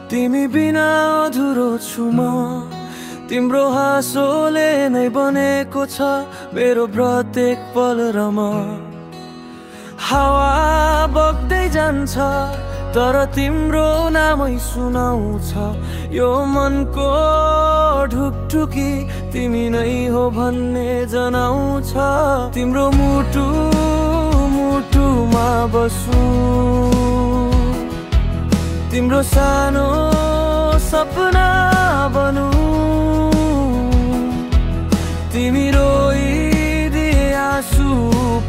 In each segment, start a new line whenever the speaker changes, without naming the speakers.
तिमी बिना अधुरो छु म तिम्रो हाँसोले नै बनेको छ मेरो प्रत्येक पल रमा हावा बग्दै जान्छ तर तिम्रो नामै सुनाउँछ यो मनको ढुकढुकी तिमी नै हो भन्ने जनाउँछ तिम्रो मुटु मुटुमा बसु तिम्रो सानो सपना बनु तिमी रोइदिए आँसु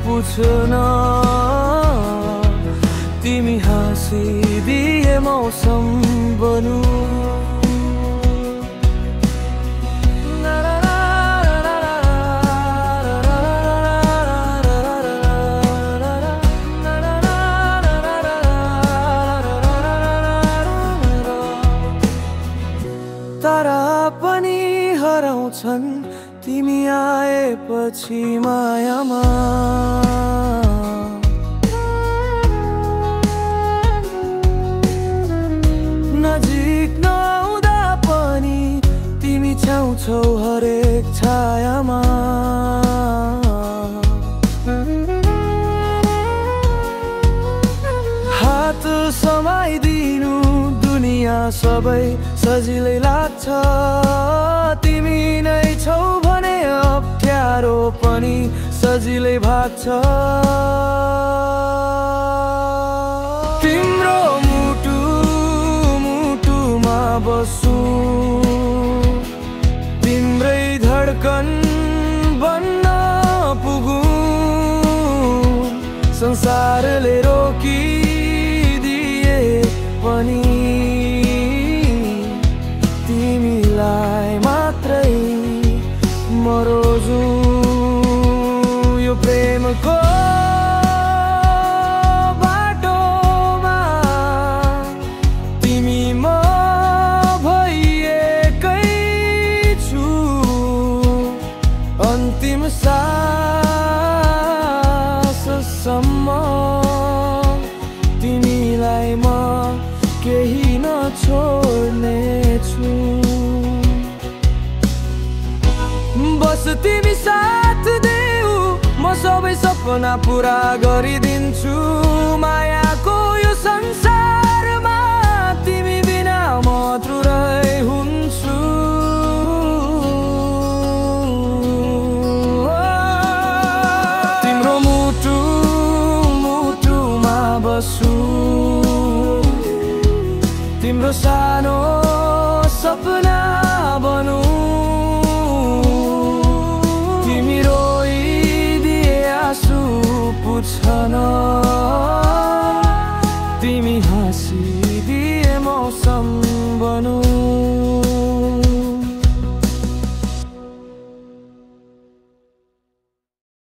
पुछ्न तिमी हाँसिदिए मौसम बनु तारा पनि हराउँछन् तिमी आएपछि मायामा नजिक नआउँदा पनि तिमी छाउँछौ हरेक छायामा हात समाइदिनु दुनियाँ सबै सजिलै लाग्छ तिमी नै छौ भने अप्ठ्यारो पनि सजिलै भाग्छ तिम्रो मुटु मुटुमा बसु तिम्रै धड्कन बन्न पुगु संसारले रोकिदिए पनि तिमीलाई मात्रै मरोजु यो प्रेमको बाटोमा तिमी म भइएकै छु अन्तिम साससम्म तिमीलाई म केही नछोड्ने छु बस तिमी साथ देऊ म सबै सपना पुरा गरिदिन्छु मायाको यो संसारमा तिमी बिना म अधुरै हुन्छु तिम्रो मुटु मुटुमा बसु तिम्रो सानो सपना बनु तिमी रोइदिए आँसु पुछ्न तिमी हाँसिदिए मौसम बनु